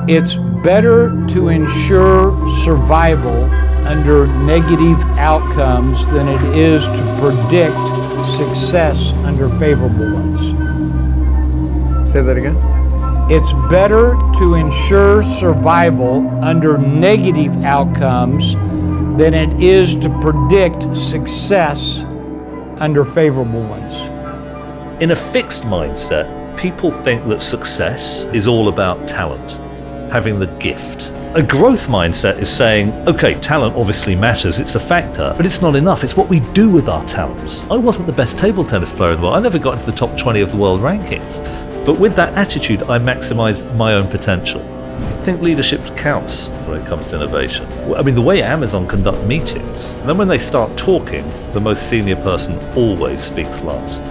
It's better to ensure survival under negative outcomes than it is to predict success under favorable ones. Say that again. It's better to ensure survival under negative outcomes than it is to predict success under favorable ones. In a fixed mindset, people think that success is all about talent, having the gift. A growth mindset is saying, okay, talent obviously matters, it's a factor, but it's not enough, it's what we do with our talents. I wasn't the best table tennis player in the world, I never got into the top 20 of the world rankings, but with that attitude, I maximized my own potential. I think leadership counts when it comes to innovation. I mean, the way Amazon conduct meetings, and then when they start talking, the most senior person always speaks last.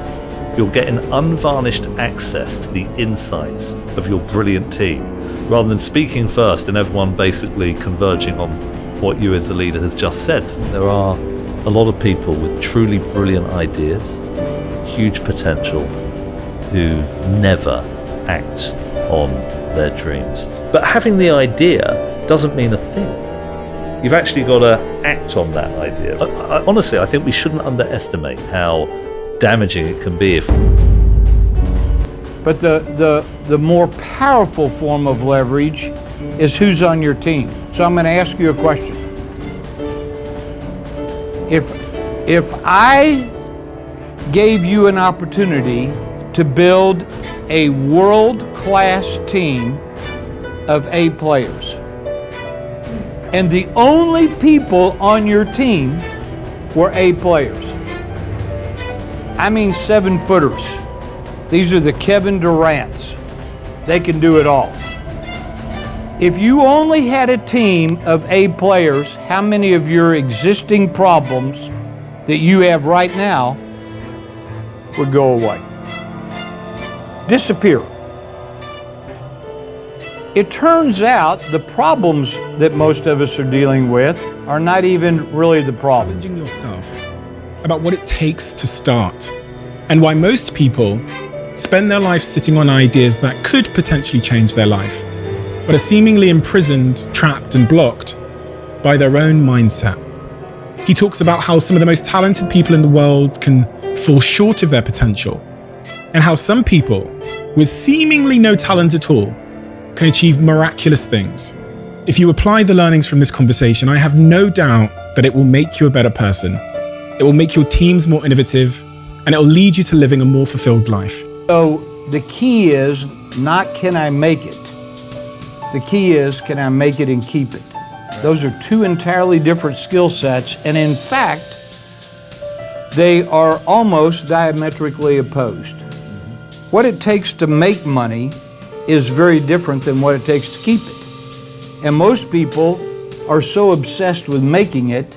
You'll get an unvarnished access to the insights of your brilliant team, rather than speaking first and everyone basically converging on what you as a leader has just said. There are a lot of people with truly brilliant ideas, huge potential, who never act on their dreams. But having the idea doesn't mean a thing. You've actually got to act on that idea. Honestly, I think we shouldn't underestimate how damaging it can be if... But the more powerful form of leverage is who's on your team. So I'm going to ask you a question. If I gave you an opportunity to build a world-class team of A players, and the only people on your team were A players, I mean 7-footers. These are the Kevin Durants. They can do it all. If you only had a team of A players, how many of your existing problems that you have right now would go away? Disappear. It turns out the problems that most of us are dealing with are not even really the problem. Challenging yourself about what it takes to start, and why most people spend their life sitting on ideas that could potentially change their life, but are seemingly imprisoned, trapped, and blocked by their own mindset. He talks about how some of the most talented people in the world can fall short of their potential, and how some people with seemingly no talent at all can achieve miraculous things. If you apply the learnings from this conversation, I have no doubt that it will make you a better person. It will make your teams more innovative, and it will lead you to living a more fulfilled life. So the key is not can I make it? The key is can I make it and keep it? Those are two entirely different skill sets, and in fact, they are almost diametrically opposed. What it takes to make money is very different than what it takes to keep it. And most people are so obsessed with making it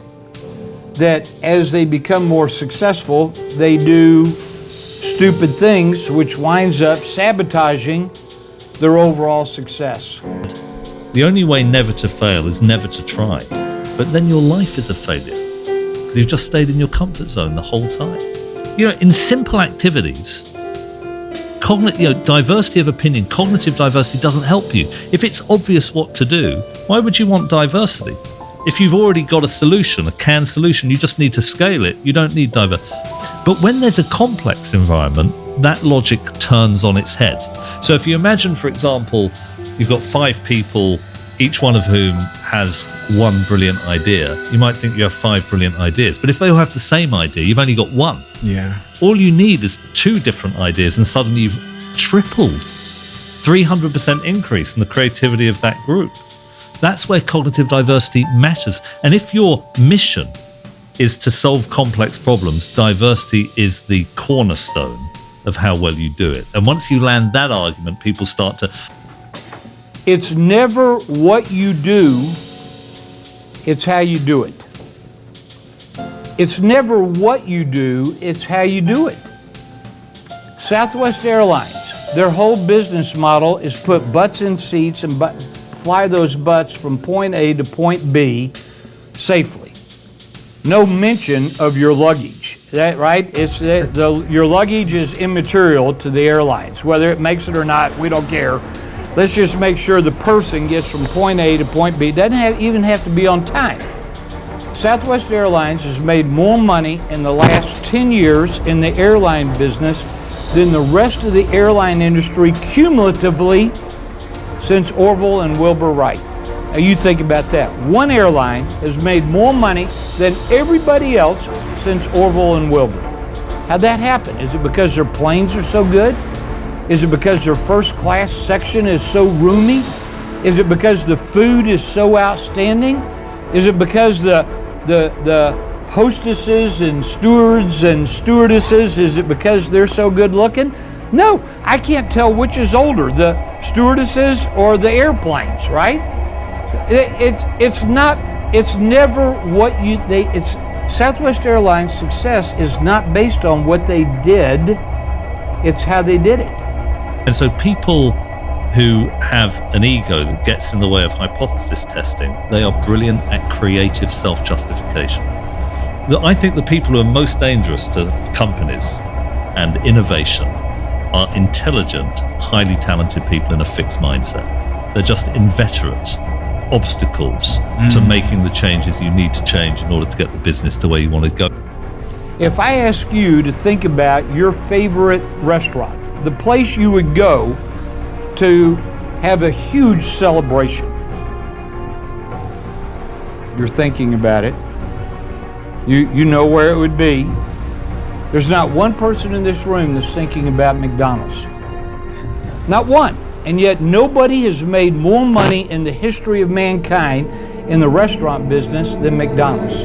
that as they become more successful, they do stupid things, which winds up sabotaging their overall success. The only way never to fail is never to try. But then your life is a failure, because you've just stayed in your comfort zone the whole time. You know, in simple activities, diversity of opinion, cognitive diversity doesn't help you. If it's obvious what to do, why would you want diversity? If you've already got a solution, a canned solution, you just need to scale it. You don't need diversity. But when there's a complex environment, that logic turns on its head. So if you imagine, for example, you've got 5 people, each one of whom has one brilliant idea, you might think you have 5 brilliant ideas. But if they all have the same idea, you've only got one. Yeah. All you need is 2 different ideas, and suddenly you've tripled, 300% increase in the creativity of that group. That's where cognitive diversity matters. And if your mission is to solve complex problems, diversity is the cornerstone of how well you do it. And once you land that argument, people start to... It's never what you do, it's how you do it. It's never what you do, it's how you do it. Southwest Airlines, their whole business model is put butts in seats and fly those butts from point A to point B safely. No mention of your luggage. Is that right? It's your luggage is immaterial to the airlines. Whether it makes it or not, we don't care. Let's just make sure the person gets from point A to point B. It doesn't even have to be on time. Southwest Airlines has made more money in the last 10 years in the airline business than the rest of the airline industry cumulatively since Orville and Wilbur Wright. Now you think about that. One airline has made more money than everybody else since Orville and Wilbur. How'd that happen? Is it because their planes are so good? Is it because their first class section is so roomy? Is it because the food is so outstanding? Is it because the hostesses and stewards and stewardesses, is it because they're so good looking? No, I can't tell which is older, the stewardesses or the airplanes, right? It's never what it's Southwest Airlines' success is not based on what they did, it's how they did it. And so people who have an ego that gets in the way of hypothesis testing, they are brilliant at creative self-justification. I think the people who are most dangerous to companies and innovation are intelligent, highly talented people in a fixed mindset. They're just inveterate obstacles to making the changes you need to change in order to get the business to where you want to go. If I ask you to think about your favorite restaurant, the place you would go to have a huge celebration. You're thinking about it. You know where it would be. There's not one person in this room that's thinking about McDonald's. Not one. And yet nobody has made more money in the history of mankind in the restaurant business than McDonald's.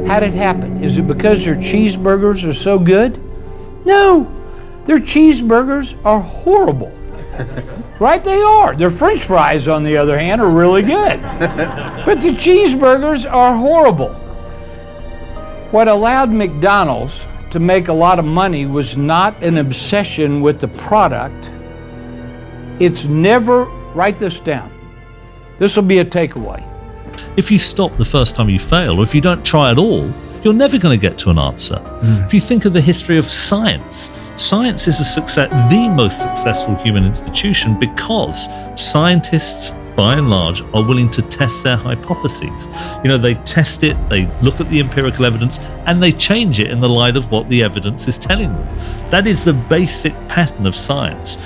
How did it happen? Is it because their cheeseburgers are so good? No, their cheeseburgers are horrible. Right, they are. Their French fries, on the other hand, are really good. But the cheeseburgers are horrible. What allowed McDonald's to make a lot of money was not an obsession with the product. It's never, write this down. This will be a takeaway. If you stop the first time you fail, or if you don't try at all, you're never going to get to an answer. If you think of the history of science, science is the most successful human institution because scientists, by and large, are willing to test their hypotheses. You know, they test it, they look at the empirical evidence, and they change it in the light of what the evidence is telling them. That is the basic pattern of science.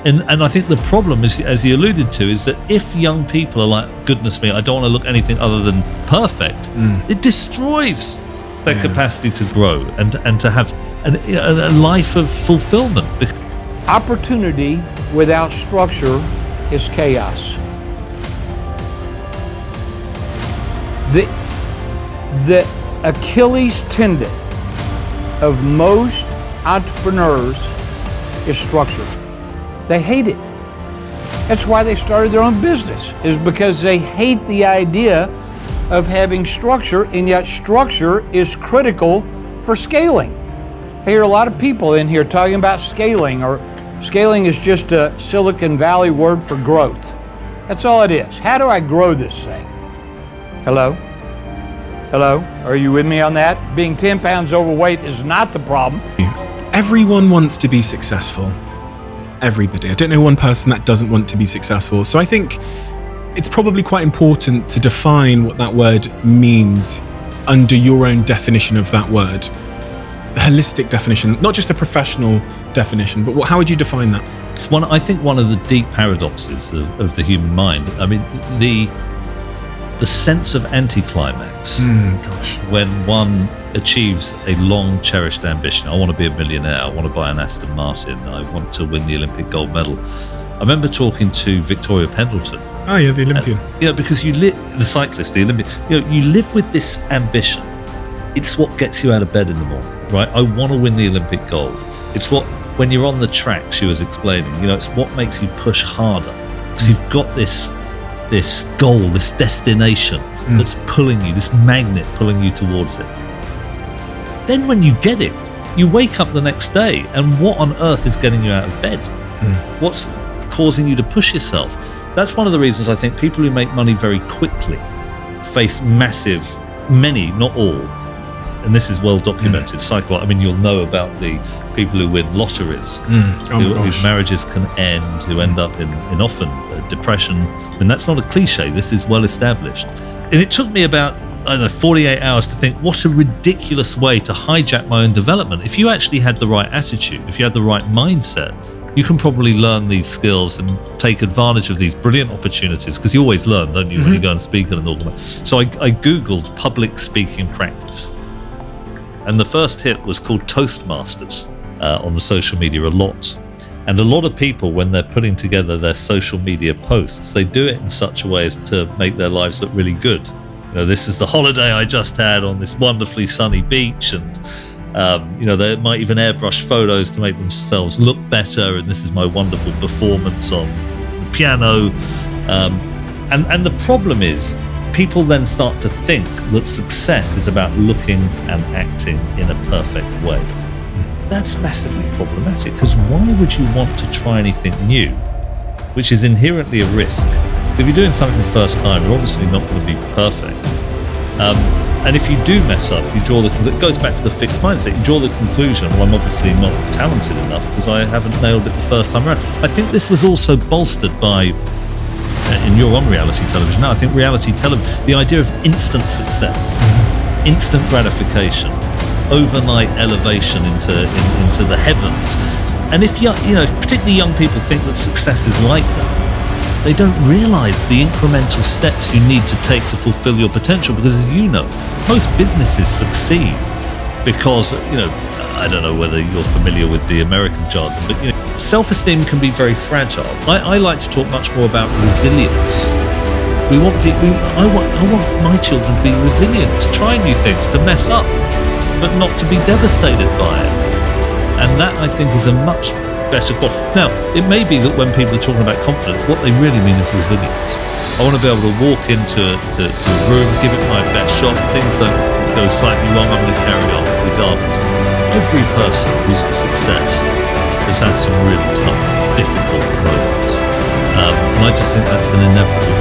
And I think the problem is, as you alluded to, is that if young people are like, goodness me, I don't want to look anything other than perfect, it destroys their capacity to grow and to have a life of fulfillment. Opportunity without structure is chaos. The Achilles tendon of most entrepreneurs is structure. They hate it. That's why they started their own business, is because they hate the idea of having structure, and yet structure is critical for scaling. I hear a lot of people in here talking about scaling, or scaling is just a Silicon Valley word for growth. That's all it is. How do I grow this thing? Hello? Hello? Are you with me on that? Being 10 pounds overweight is not the problem. Everyone wants to be successful. Everybody. I don't know one person that doesn't want to be successful. So I think it's probably quite important to define what that word means under your own definition of that word. The holistic definition, not just the professional definition, but how would you define that? It's I think one of the deep paradoxes of the human mind. I mean, the sense of anticlimax when one achieves a long cherished ambition. I want to be a millionaire. I want to buy an Aston Martin. I want to win the Olympic gold medal. I remember talking to Victoria Pendleton. Oh yeah, the Olympian. Because the cyclist, the Olympian. You live with this ambition. It's what gets you out of bed in the morning, right? I want to win the Olympic gold. It's what, when you're on the track, she was explaining, it's what makes you push harder. Because you've got this goal, this destination that's pulling you, this magnet pulling you towards it. Then when you get it, you wake up the next day, and what on earth is getting you out of bed? What's causing you to push yourself? That's one of the reasons I think people who make money very quickly face many, not all, and this is well documented, I mean, you'll know about the people who win lotteries, whose marriages can end, who end up in often depression. And that's not a cliche, this is well established. And it took me about, 48 hours to think, what a ridiculous way to hijack my own development. If you actually had the right attitude, if you had the right mindset, you can probably learn these skills and take advantage of these brilliant opportunities, because you always learn, don't you, when you go and speak at an organization. So I Googled public speaking practice. And the first hit was called Toastmasters on the social media a lot. And a lot of people, when they're putting together their social media posts, they do it in such a way as to make their lives look really good. This is the holiday I just had on this wonderfully sunny beach, and they might even airbrush photos to make themselves look better, and this is my wonderful performance on the piano. And the problem is, people then start to think that success is about looking and acting in a perfect way. That's massively problematic, because why would you want to try anything new, which is inherently a risk? If you're doing something the first time, you're obviously not going to be perfect. And if you do mess up, it goes back to the fixed mindset. You draw the conclusion, well, I'm obviously not talented enough because I haven't nailed it the first time around. I think this was also bolstered by, and you're on reality television now, I think reality television, the idea of instant success, instant gratification, overnight elevation into the heavens. And if particularly young people think that success is like that, they don't realize the incremental steps you need to take to fulfill your potential, because, as you know, most businesses succeed because, I don't know whether you're familiar with the American jargon, but self-esteem can be very fragile. I like to talk much more about resilience. I want my children to be resilient, to try new things, to mess up, but not to be devastated by it. And that, I think, is a much better course. Now, it may be that when people are talking about confidence, what they really mean is resilience. I want to be able to walk into a room, give it my best shot, things don't go slightly wrong, I'm going to carry on regardless. Every person who's a success has had some really tough, difficult moments. And I just think that's an inevitable